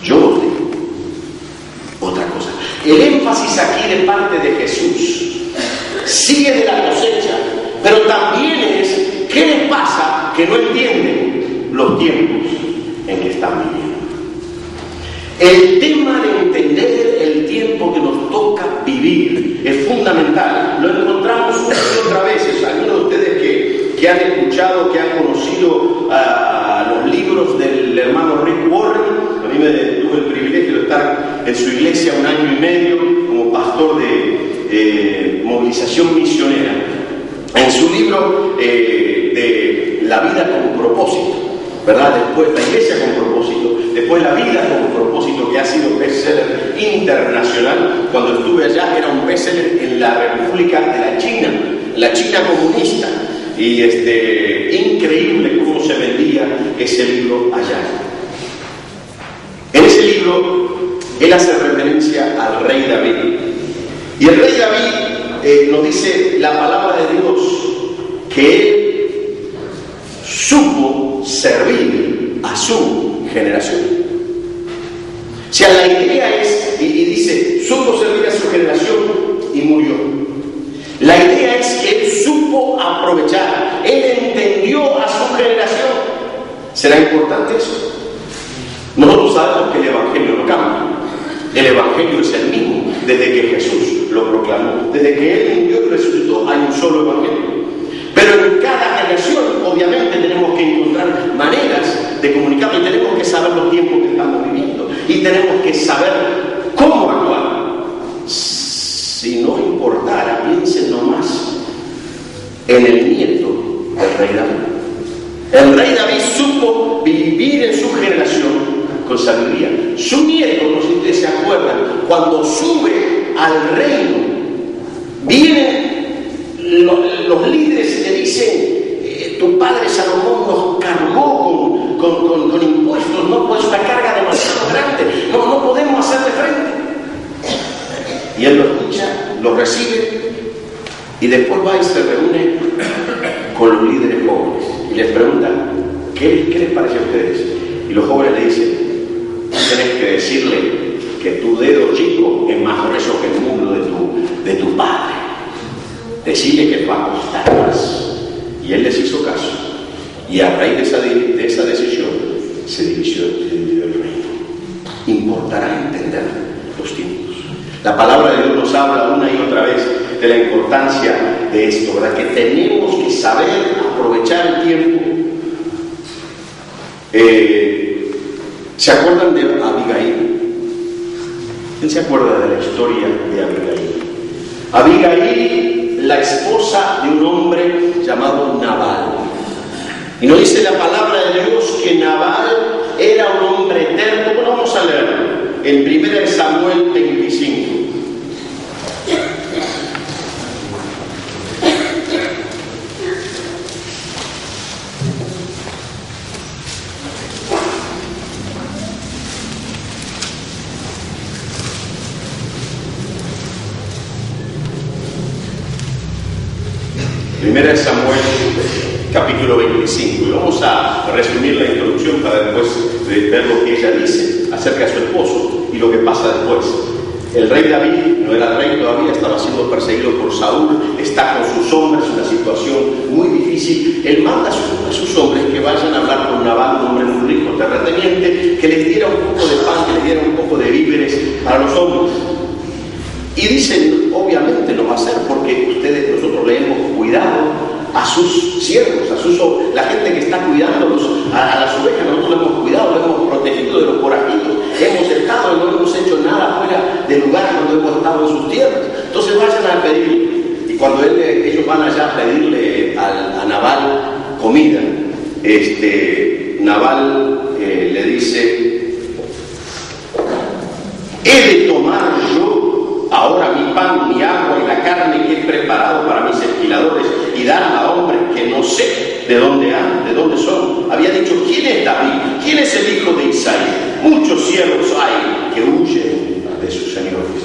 Yo os digo otra cosa. El énfasis aquí de parte de Jesús sigue de la cosecha, pero también es ¿qué les pasa que no entienden los tiempos en que están viviendo? El tema de entender el tiempo que nos toca vivir es fundamental. Lo encontramos una y otra vez. Algunos de ustedes que han escuchado, que han conocido los libros del hermano Rick Warren, a mí tuve el privilegio de estar en su iglesia 1 año y medio como pastor de movilización misionera. En su libro de La vida con propósito, ¿verdad? Después la iglesia con propósito, después la vida con propósito, que ha sido bestseller internacional. Cuando estuve allá era un bestseller en la República de la China comunista, y increíble cómo se vendía ese libro allá. En ese libro él hace referencia al rey David, y el rey David nos dice la palabra de Dios que él supo servir a su generación. O sea, la idea es, y dice, supo servir a su generación y murió. La idea es que él supo aprovechar, él entendió a su generación. ¿Será importante eso? Nosotros sabemos que el Evangelio no cambia. El Evangelio es el mismo desde que Jesús lo proclamó. Desde que Él murió y resucitó hay un solo Evangelio. Pero en cada generación obviamente tenemos que encontrar maneras de comunicarlo, y tenemos que saber los tiempos que estamos viviendo, y tenemos que saber cómo actuar. Si no importara, piensen nomás en el nieto del rey David. El rey David supo vivir en su generación con sabiduría. Su nieto, no sé si ustedes se acuerdan, cuando sube al reino, vienen los líderes y le dicen: tu padre Salomón nos cargó con impuestos, no, pues una carga demasiado grande, no podemos hacerle frente. Y él lo escucha, lo recibe, y después va y se reúne con los líderes jóvenes y les pregunta: ¿qué les parece a ustedes? Y los jóvenes le dicen: tienes que decirle que tu dedo chico es más grueso que el muslo de tu padre. Decirle que te va a costar más. Y él les hizo caso. Y a raíz de esa decisión se dividió el reino. Importará entender los tiempos. La palabra de Dios nos habla una y otra vez de la importancia de esto, ¿verdad? Que tenemos que saber aprovechar el tiempo. ¿Se acuerdan de Abigail? ¿Quién se acuerda de la historia de Abigail? Abigail, la esposa de un hombre llamado Nabal. Y nos dice la palabra de Dios que Nabal era un hombre eterno. Bueno, vamos a leerlo en 1 Samuel 25. Primera de Samuel, capítulo 25, y vamos a resumir la introducción para después ver lo que ella dice acerca de su esposo y lo que pasa después. El rey David no era rey todavía, estaba siendo perseguido por Saúl, está con sus hombres, una situación muy difícil. Él manda a sus hombres que vayan a hablar con Nabal, un hombre muy rico, terrateniente, que les diera un poco de pan, que les diera un poco de víveres para los hombres. Y dicen, obviamente lo va a hacer, porque nosotros le hemos cuidado a sus siervos, la gente que está cuidándolos, a las ovejas, nosotros le hemos cuidado, le hemos protegido de los forajidos, hemos estado y no hemos hecho nada fuera del lugar donde hemos estado en sus tierras. Entonces vayan a pedir, y cuando ellos van allá a pedirle a Nabal comida, Nabal le dice: he de tomar yo ahora mi pan, mi agua y la carne que he preparado para mis esquiladores y darla a hombres que no sé de dónde son. Había dicho: ¿quién es David? ¿Quién es el hijo de Isaí? Muchos siervos hay que huyen de sus señores.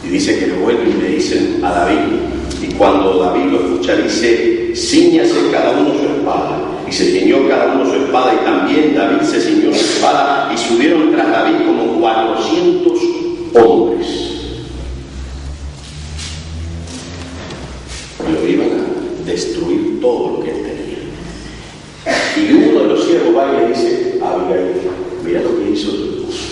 Y dice que lo vuelven y le dicen a David, y cuando David lo escucha dice: cíñase cada uno su espada Y se ciñó cada uno su espada, y también David se ciñó su espada, y subieron tras David como 400 hombres. Lo iban a destruir todo lo que él tenía. Y uno de los siervos va y le dice a Abigail: mira lo que hizo tu esposo,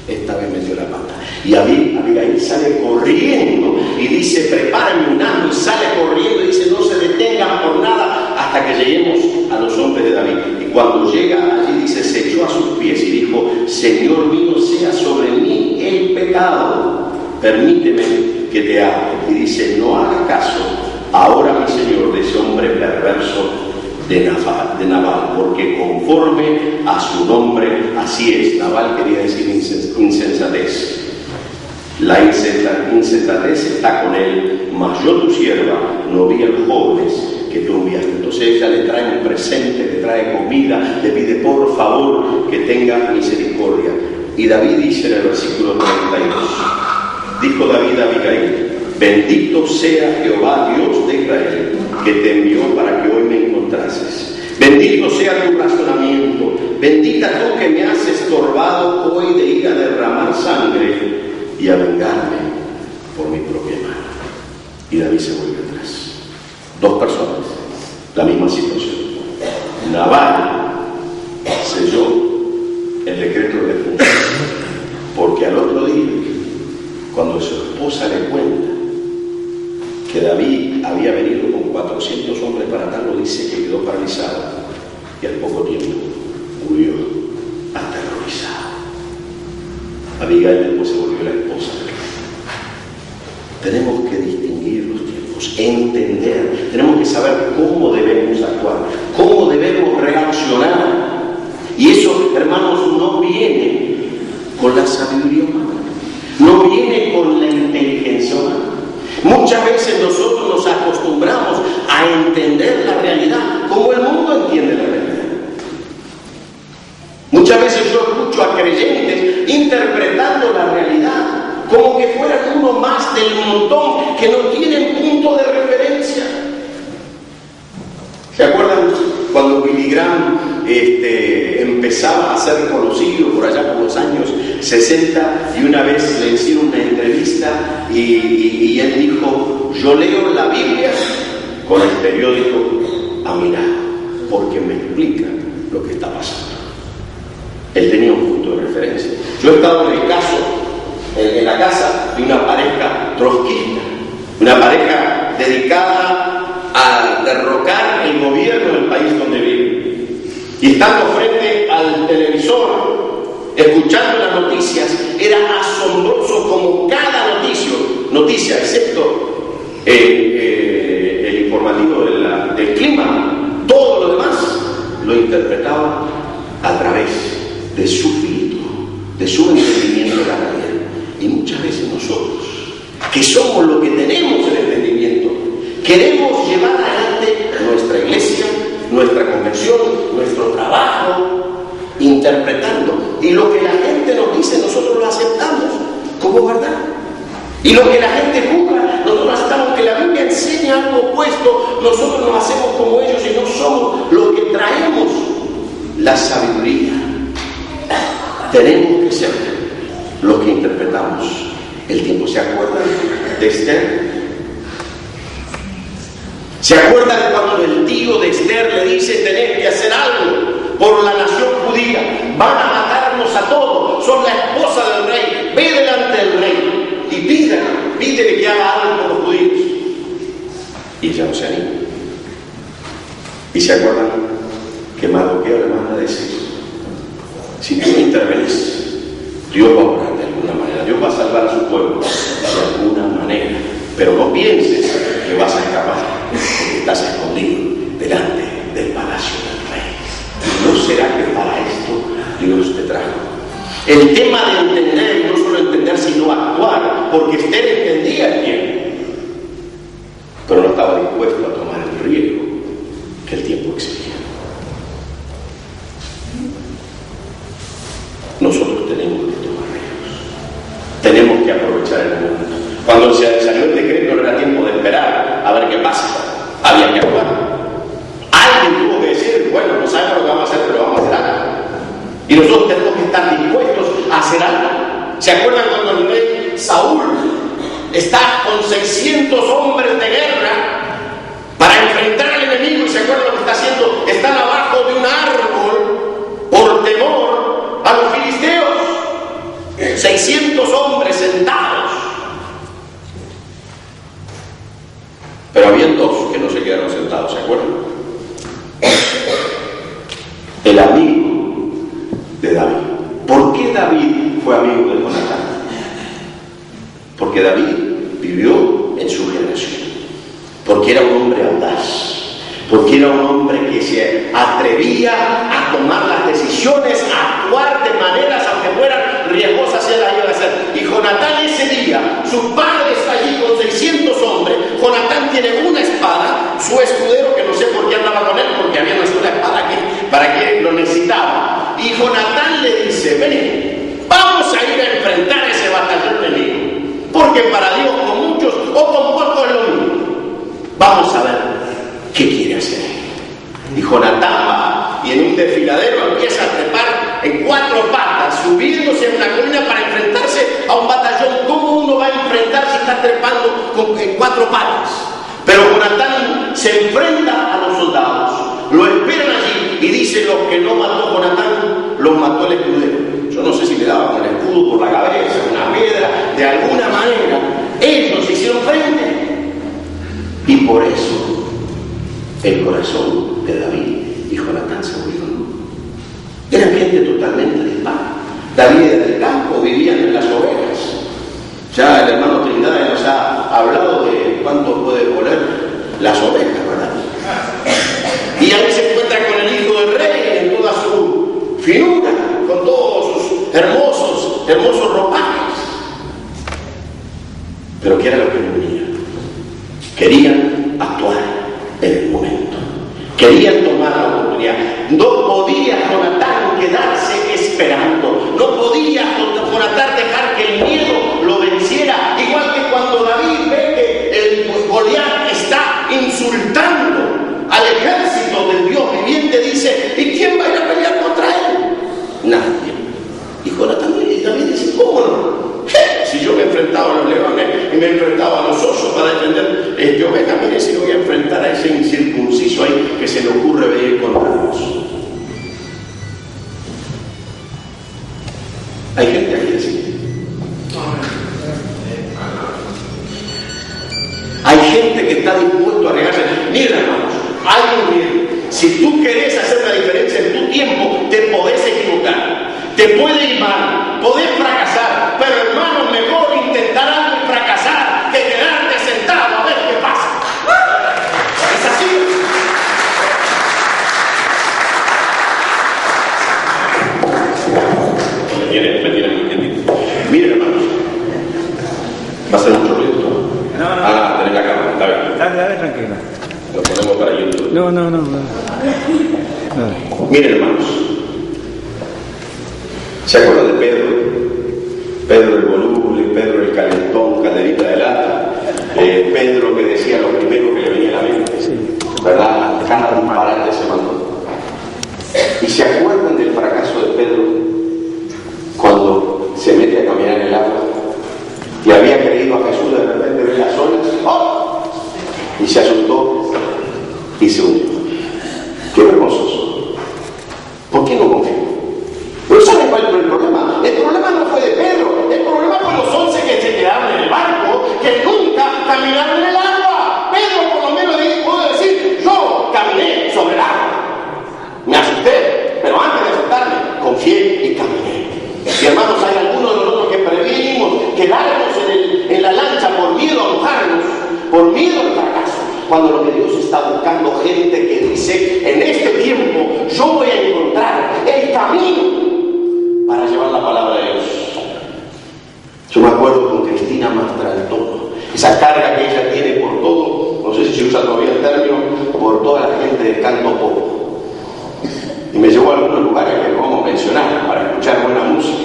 esta vez metió la pata. Y Abigail sale corriendo y dice: prepárame un asno, y sale corriendo y dice: no se detengan por nada hasta que lleguemos a los hombres de David. Y cuando llega allí, dice, se echó a sus pies y dijo: Señor mío, sea sobre mí el pecado, permíteme que te hable. Y dice: no haga caso ahora, mi señor, de ese hombre perverso de Nabal, porque conforme a su nombre así es. Nabal quería decir insensatez. La insensatez está con él, mas yo, tu sierva, no vi a los jóvenes que tú enviaste. Entonces ella le trae un presente, le trae comida, le pide por favor que tenga misericordia. Y David dice en el versículo 32, dijo David a Abigail: bendito sea Jehová, Dios de Israel, que te envió para que hoy me encontrases. Bendito sea tu razonamiento, bendita tú que me has estorbado hoy de ir a derramar sangre y a vengarme por mi propia mano. Y David se vuelve atrás. Dos personas, la misma situación. Nabal selló el decreto de defunción, porque al otro día, cuando su esposa le cuenta que David había venido con 400 hombres para matarlo, dice que quedó paralizado y al poco tiempo murió aterrorizado. Abigail después se volvió la esposa de David. Tenemos que distinguir los tiempos, entender, tenemos que saber cómo debemos actuar, cómo debemos reaccionar. Y eso, hermanos, no viene con la sabiduría humana, no viene con la inteligencia humana. Muchas veces nosotros nos acostumbramos a entender la realidad como el mundo entiende la realidad. Muchas veces yo escucho a creyentes interpretando la realidad como que fueran uno más del montón, que no tienen punto de referencia. ¿Se acuerdan cuando Billy Graham empezaba a ser conocido por allá por los años 60, y una vez le hicieron una entrevista y él dijo: yo leo la Biblia con el periódico a mi lado, porque me explica lo que está pasando? Él tenía un punto de referencia. Yo he estado en la casa de una pareja trotskista, una pareja dedicada a derrocar el gobierno del país donde vive. Y estando frente al televisor, escuchando las noticias, era asombroso como cada noticia, excepto el informativo del clima, todo lo demás lo interpretaba a través de su filtro, de su entendimiento de la realidad. Y muchas veces nosotros, que somos los que tenemos el entendimiento, queremos llevar adelante nuestra iglesia, nuestra conversión, nuestro trabajo, interpretando. Y lo que la gente nos dice, nosotros lo aceptamos como verdad. Y lo que la gente juzga, nosotros aceptamos. Que la Biblia enseña algo opuesto, nosotros nos hacemos como ellos y no somos los que traemos la sabiduría. Tenemos que ser los que interpretamos el tiempo. ¿Se acuerdan de Esther? ¿Se acuerdan cuando el tío de Esther le dice: tenés que hacer algo por la nación judía, van a matarnos a todos, son la esposa del rey, ve delante del rey y pídele que haga algo por los judíos? Y ella no se anima. ¿Y se acuerdan que Mardoqueo le manda a decir: si tú no intervenís, Dios va a obrar de alguna manera, Dios va a salvar a su pueblo de alguna manera, pero no pienses que vas a escapar, porque estás escondido delante del palacio del rey. ¿Y no será que para esto Dios te trajo? El tema de entender, y no solo entender sino actuar, porque Esther entendía el tiempo, pero no estaba dispuesto a tomar el riesgo que el tiempo exigía. Nosotros tenemos que tomar riesgos, tenemos que aprovechar el momento. Cuando salió el decreto no era tiempo de esperar a ver qué pasa, había que actuar. Alguien tuvo que decir: bueno, no sabemos hacer algo. ¿Se acuerdan cuando el rey Saúl está con 600 hombres de guerra para enfrentar al enemigo? ¿Y se acuerdan lo que está haciendo? Están abajo de un árbol por temor a los filisteos. 600 hombres sentados. Pero habían dos que no se quedaron sentados, ¿se acuerdan? El amigo de David. ¿Por qué David fue amigo de Jonatán? Porque David vivió en su generación. Porque era un hombre audaz. Porque era un hombre que se atrevía a tomar las decisiones, a actuar de maneras, aunque fueran riesgosas, él las iba a hacer. Y Jonatán ese día, su padre está allí con 600 hombres. Jonatán tiene una espada, su escudero, que no sé por qué andaba con él, porque había una sola espada que, para que lo necesitaba. Y Jonatán le dice: vení, vamos a ir a enfrentar ese batallón enemigo. Porque para Dios con muchos o con pocos es lo mismo. Vamos a ver qué quiere hacer. Y Jonatán va y en un desfiladero empieza a trepar en 4 patas, subiéndose en una colina para enfrentarse a un batallón. ¿Cómo uno va a enfrentar si está trepando en 4 patas? Pero Jonatán se enfrenta a los soldados, lo esperan allí y dice: los que no mató Jonatán, los mató el escudero. Yo no sé si le daban con el escudo por la cabeza, una piedra, de alguna manera. Ellos se hicieron frente. Y por eso el corazón de David y Jonatán se unieron. Eran gente totalmente dispara. David era del campo, vivían en las ovejas. Ya el hermano Trinidad nos ha hablado de cuánto puede poner las ovejas, ¿verdad? Y ahí se encuentra con el hijo del rey en toda su finura, con todos sus hermosos ropajes. Pero ¿qué era lo que venía? Querían actuar en el momento. Querían tomar la oportunidad. No podía Jonatán quedarse esperando. No podía Jonatán dejar que el miedo lo venciera. Igual que cuando David ve que el Goliat está insultando al ejército del Dios viviente, dice: ¿y quién va a ir a pelear contra él? Nadie. Y Jonatán y David dicen: ¿cómo no? Si yo me he enfrentado a los leones y me he enfrentado a los osos para defender ovejas, mire si voy a enfrentar a ese incircunciso ahí que se le ocurre venir contra Dios. Hay gente aquí así. Hay gente que está dispuesto a arriesgarse. Mira, hermanos, hay un miedo. Si tú querés hacer una diferencia en tu tiempo, te podés equivocar. Te puede ir mal, podés fracasar, pero hermano, mejor intentar algo y fracasar que quedarte sentado a ver qué pasa. ¿Es así? Me tiene muy quieto. Miren, hermanos, va a ser mucho ruido. No. Tenés la cámara, está bien. Dale, tranquila. Lo ponemos para YouTube. No. Miren, hermanos. ¿Se acuerdan de Pedro? Pedro el voluble, Pedro el calentón, calderita de lata, Pedro que decía lo primero que le venía a la mente, ¿verdad? Cada disparate se mandó. ¿Y se acuerdan del fracaso de Pedro cuando se mete a caminar en el agua y había creído a Jesús, de repente ve las olas, ¡oh!, y se asustó y se hundió? ¡Qué vergonzoso! ¿Por qué no confió? Pero ¿saben cuál fue el problema? El problema no fue de Pedro, el problema fue los 11 que se quedaron en el barco, que nunca caminaron en el agua. Pedro por lo menos pudo decir: yo caminé sobre el agua. Me asusté, pero antes de asustarme, confié y caminé. Y hermanos, hay algunos de nosotros que preferimos quedarnos en la lancha por miedo a mojarnos, por miedo al fracaso, cuando lo que Dios está buscando gente que dice: en este tiempo yo voy a encontrar el camino para llevar la palabra de Dios. Yo me acuerdo con Cristina Mastraltono, esa carga que ella tiene por todo, no sé si se usa todavía el término, por toda la gente del canto pop. Y me llevó a algunos lugares que no vamos a mencionar para escuchar buena música.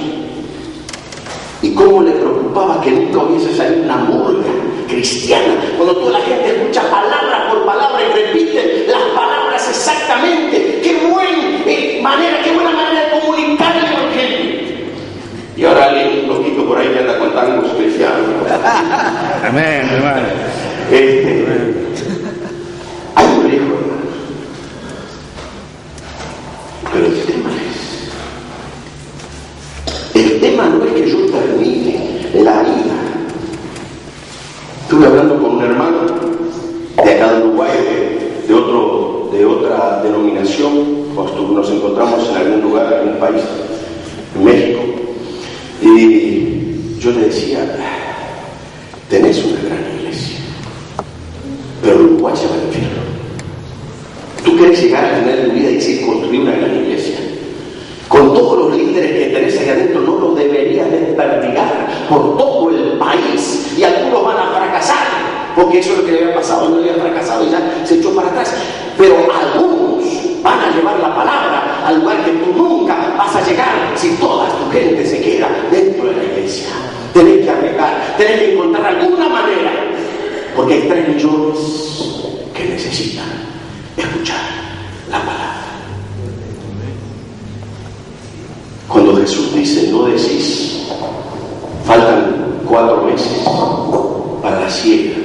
Y cómo le preocupaba que nunca hubiese salido una murga cristiana, cuando toda la gente escucha palabra por palabra y repite las palabras exactamente. Qué buena manera de comunicar el evangelio. Y ahora alguien, un loquito por ahí que anda con tangos cristianos. Amén, hermano. Hay un riesgo, hermano. Pero el tema no es que yo termine la vida. Estuve hablando con un hermano de acá de Uruguay, de otra denominación. Nos encontramos en algún lugar, en un país, en México, y yo le decía, tenés una gran iglesia, pero Uruguay se va al infierno. Tú querés llegar a tener tu vida y decir, construir una gran iglesia. Con todos los líderes que tenés ahí adentro, no los deberías desperdigar por todo el país, y algunos van a fracasar, porque eso es lo que le había pasado, no le había fracasado y ya se echó para atrás. Pero algunos van a llevar la palabra al lugar que tú nunca vas a llegar si toda tu gente se queda dentro de la iglesia. Tenés que arreglar, tenés que encontrar alguna manera, porque hay 3 millones que necesitan escuchar la palabra. Cuando Jesús dice, no decís, faltan 4 meses para la siega,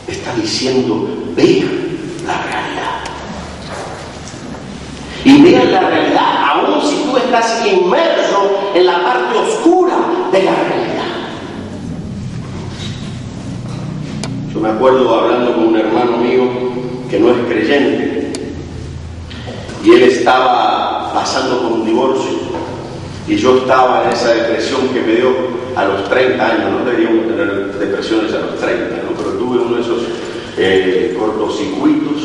está diciendo, vean la realidad. Y vean la realidad aún si tú estás inmerso en la parte oscura de la realidad. Yo me acuerdo hablando con un hermano mío que no es creyente, y él estaba pasando por un divorcio, y yo estaba en esa depresión que me dio a los 30 años. No deberíamos tener depresiones a los 30, ¿no? Pero tuve uno de esos cortocircuitos.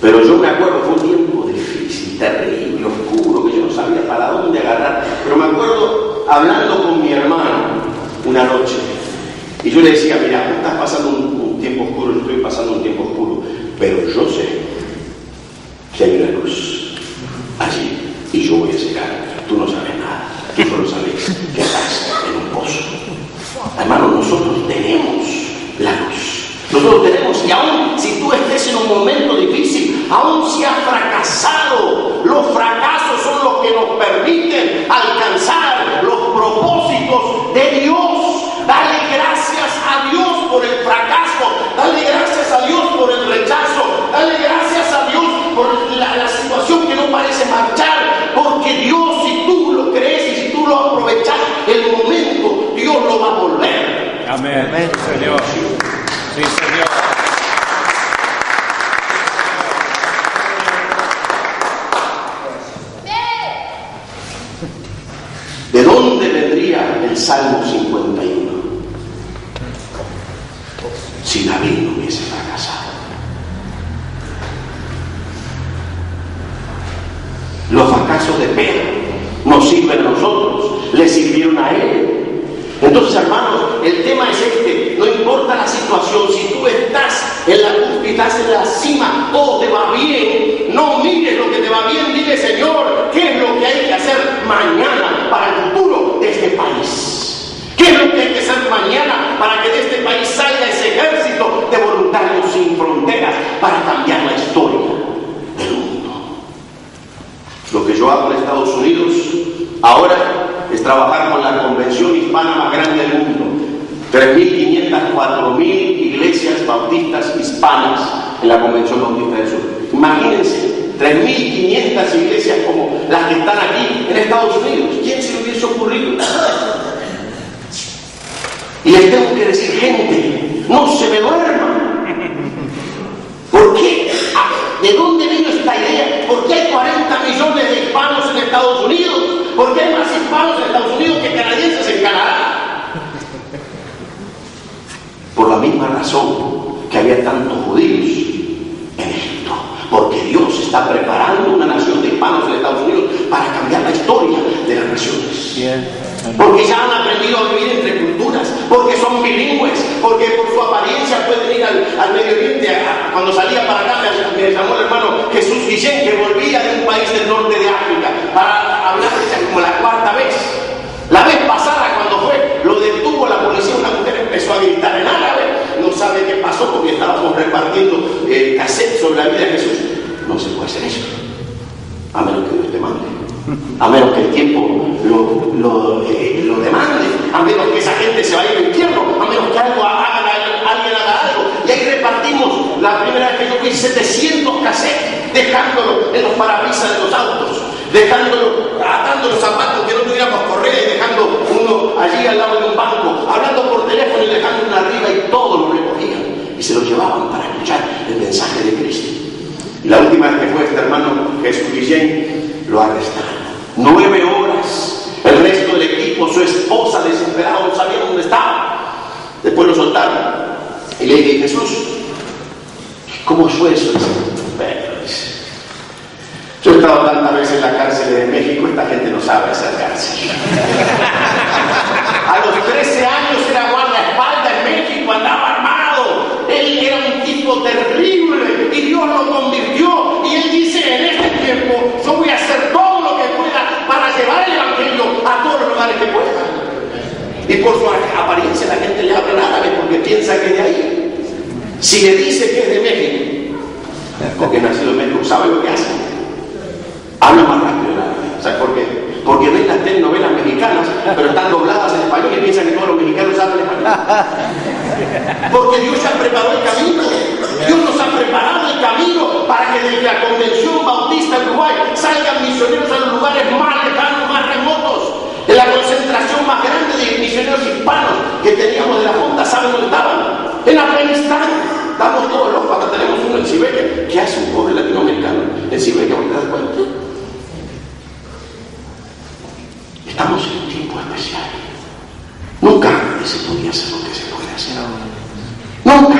Pero yo me acuerdo, fue un tiempo difícil, terrible, oscuro, que yo no sabía para dónde agarrar. Pero me acuerdo hablando con mi hermano una noche, y yo le decía, mira, tú estás pasando un tiempo oscuro, yo estoy pasando un tiempo oscuro, pero yo sé que hay una luz allí, y yo voy a llegar. Tú no sabes nada, tú solo sabes que estás en un pozo. Hermano, nosotros tenemos la luz. Nosotros tenemos, y aún si tú estés en un momento difícil, aún si has fracasado, los fracasos son los que nos permiten alcanzar los propósitos de Dios. Dale gracias a Dios por el fracaso, dale gracias a Dios por el rechazo, dale gracias a Dios por la situación que no parece marchar, porque Dios, si tú lo crees y si tú lo aprovechas, el momento, Dios lo va a volver. Amén. Amén, Señor. Sí, Señor. ¿De dónde vendría el Salmo 51? Si David no hubiese fracasado. Los fracasos de Pedro nos sirven a nosotros, le sirvieron a él. Entonces, hermanos, el tema es este: no importa la situación, si tú estás en la cúspide, estás en la cima, todo te va bien, no mires lo que te va bien, dile, Señor, ¿qué es lo que hay que hacer mañana para el futuro de este país? ¿Qué es lo que hay que hacer mañana para que de este país salga ese ejército de voluntarios sin fronteras para cambiar la historia del mundo? Lo que yo hago en Estados Unidos ahora es trabajar con la convención hispana más grande del mundo. 3.500, 4.000 iglesias bautistas hispanas en la Convención Bautista del Sur. Imagínense, 3.500 iglesias como las que están aquí en Estados Unidos. ¿Quién se le hubiese ocurrido? Y les tengo que decir, gente, no se me duerman. ¿Por qué? ¿De dónde vino esta idea? ¿Por qué hay 40 millones de hispanos en Estados Unidos? ¿Por qué hay más hispanos en Estados Unidos que canadienses en Canadá? Por la misma razón que había tantos judíos en Egipto. Porque Dios está preparando una nación de hispanos en Estados Unidos para cambiar la historia de las naciones. Porque ya han aprendido a vivir entre culturas, porque son bilingües, porque por su apariencia pueden ir al Medio Oriente. Cuando salía para acá me llamó el hermano Jesús Guillén, que volvía de un país del norte de África para hablar como la 4ª vez. La vez pasada, cuando fue, lo detuvo la policía, una mujer empezó a gritar en árabe, no sabe qué pasó porque estábamos repartiendo cassettes sobre la vida de Jesús. No se puede hacer eso, a menos que Dios te mande. a menos que el tiempo lo demande, a menos que esa gente se vaya al infierno, a menos que alguien haga algo. Y ahí repartimos, la primera vez que yo fui, 700 cassettes, dejándolo en los parabrisas de los autos, atando los zapatos que no tuviéramos correa y dejando uno allí al lado de un banco, hablando por teléfono y dejando uno arriba, y todos lo recogían y se lo llevaban para escuchar el mensaje de Cristo. Y la última vez que fue este hermano Jesús Guillén, lo arrestaron. 9 horas, el resto del equipo, su esposa desesperada, no sabía dónde estaba. Después lo soltaron y le dije: Jesús, ¿cómo fue eso? Yo he estado tantas veces en la cárcel de México, esta gente no sabe hacer cárcel. A los 13 años era guardaespaldas en México, andaba armado. Él era un tipo terrible y Dios lo convirtió. Y él dice: en este tiempo yo voy a hacer todo lo que pueda para llevar el evangelio a todos los lugares que pueda. Y por su apariencia la gente le habla en árabe porque piensa que es de ahí. Si le dice que es de México, porque es nacido en México, ¿sabe lo que hace? Habla más rápido en árabe. ¿Sabes por qué? Porque ven las telenovelas mexicanas, pero están dobladas en español y piensan que todos los mexicanos hablan español. Porque Dios ya preparó el camino. Dios nos ha preparado el camino para que desde la Convención Bautista de Uruguay salgan misioneros a los lugares más lejanos, más remotos. En la concentración más grande de misioneros hispanos que teníamos de la Junta, ¿saben dónde estaban? En Afganistán. Estamos todos locos. Acá tenemos uno en Siberia. ¿Qué hace un pobre latinoamericano en Siberia? ¿Te das cuenta? Estamos en un tiempo especial. Nunca antes se podía hacer lo que se puede hacer ahora. Nunca.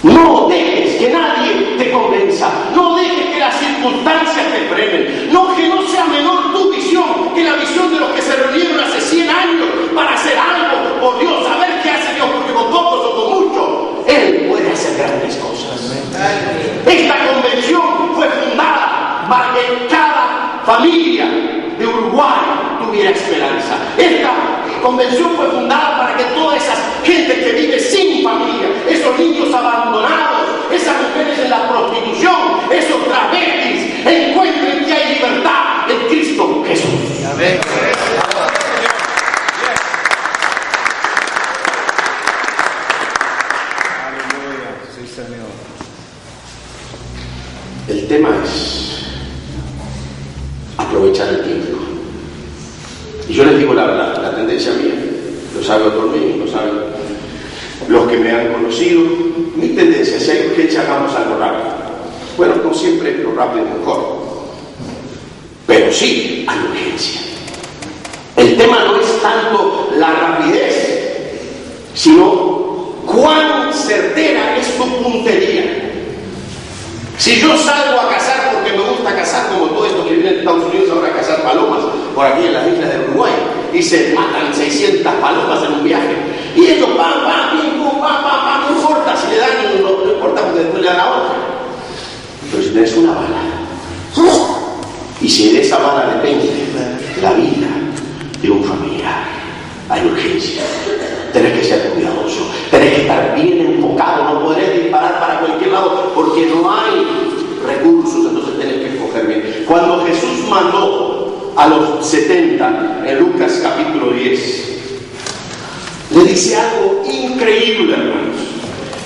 No dejes que nadie te convenza. No dejes que las circunstancias te frenen. No, que no sea menor tu visión que la visión de los que se reunieron hace 100 años para hacer algo por Dios. A ver qué hace Dios, porque con pocos o con muchos Él puede hacer grandes cosas. Esta convención fue fundada para que cada familia de Uruguay tuviera esperanza. Esta convención fue fundada para que toda esa gente que vive sin familia, esos niños abandonados, esas mujeres en la prostitución, esos travestis, encuentren que hay libertad en Cristo Jesús. Amén. Sí, Señor. El tema es aprovechar el tiempo. Y yo les digo la verdad, la tendencia mía, lo sabe por mí, lo saben los que me han conocido. Mi tendencia, si hay urgencia, hagamos algo rápido. Bueno, no siempre lo rápido es mejor, pero sí hay urgencia. El tema no es tanto la rapidez, sino cuán certera es tu puntería. Si yo salgo a cazar porque me gusta cazar, como todos estos que vienen de Estados Unidos ahora a cazar palomas por aquí en las islas de Uruguay, y se matan 600 palomas en un viaje, y ellos pam, no importa si le dan, no importa porque después le dan a otra. Pero si tenés una bala, y si de esa bala depende la vida de un familiar, hay urgencia. Tenés que ser cuidadoso, tenés que estar bien enfocado, no podés disparar para cualquier lado porque no hay recursos, entonces tenés que escoger bien. Cuando Jesús mandó a los 70 en Lucas capítulo 10, le dice algo increíble, hermanos.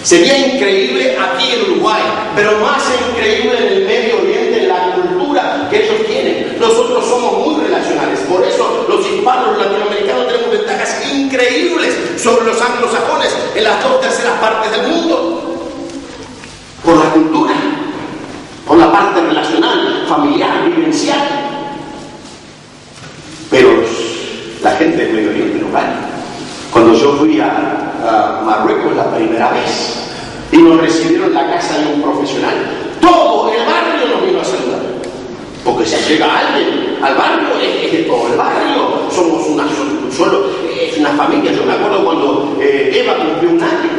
Sería increíble aquí en Uruguay, pero más increíble en el Medio Oriente, en la cultura que ellos tienen. Nosotros somos muy relacionales, por eso los hispanos, los latinoamericanos tenemos ventajas increíbles sobre los anglosajones en las 2/3 partes del mundo. Por la cultura, por la parte relacional, familiar, vivencial. Pero la gente del Medio Oriente no vale. Cuando yo fui a Marruecos la primera vez y nos recibieron en la casa de un profesional, todo el barrio nos vino a saludar. Porque si llega alguien al barrio, es de todo el barrio, somos es una familia. Yo me acuerdo cuando Eva cumplió 1 año,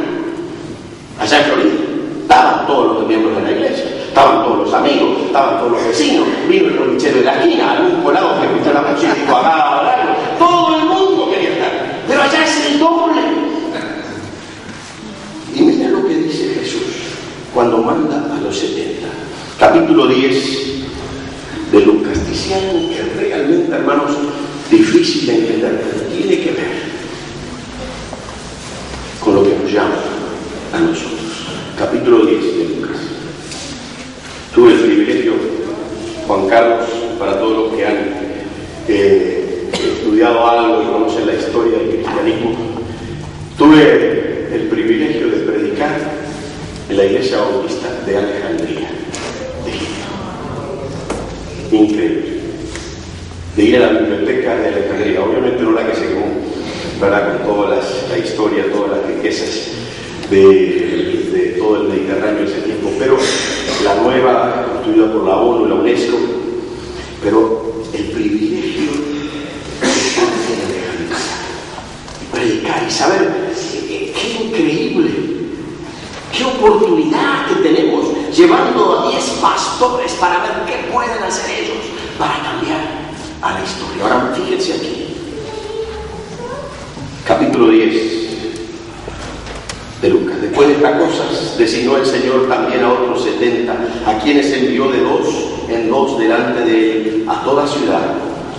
allá en Florida, estaban todos los miembros de la iglesia, estaban todos los amigos, estaban todos los vecinos, vino el rolichero de la esquina, algún colado que escuchó la música y dijo algo, todo el mundo quería estar, pero allá es el doble. Y mira lo que dice Jesús cuando manda a los 70, capítulo 10 de Lucas, dice algo que resulta, hermanos, difícil de entender, pero tiene que ver con lo que nos llama a nosotros. Capítulo 10 de Lucas. Tuve el privilegio, Juan Carlos, para todos los que han estudiado algo y conocen la historia del cristianismo, tuve el privilegio de predicar en la iglesia bautista de Alejandría, de Egipto. Increíble. De ir a la biblioteca de Alejandría, obviamente no la que se quemó, ¿verdad? Con toda la historia, todas las riquezas de todo el Mediterráneo en ese tiempo, pero la nueva, construida por la ONU y la UNESCO, pero el privilegio de estar en Alejandría y predicar y saber qué increíble, qué oportunidad que tenemos llevando a 10 pastores para ver qué pueden hacer ellos para cambiar a la historia. Ahora fíjense aquí, capítulo 10 de Lucas. Después de estas cosas designó el Señor también a otros 70, a quienes envió de 2 en 2 delante de él a toda ciudad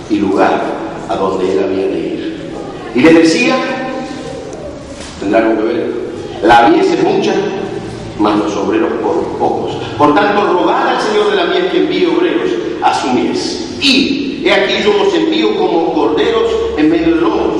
y lugar a donde él había de ir. Y les decía, tendrán que ver, la mies es mucha, mas los obreros pocos. Por tanto, rogad al Señor de la mies que envíe obreros a su mies. Y he aquí yo os envío como corderos en medio de lobos.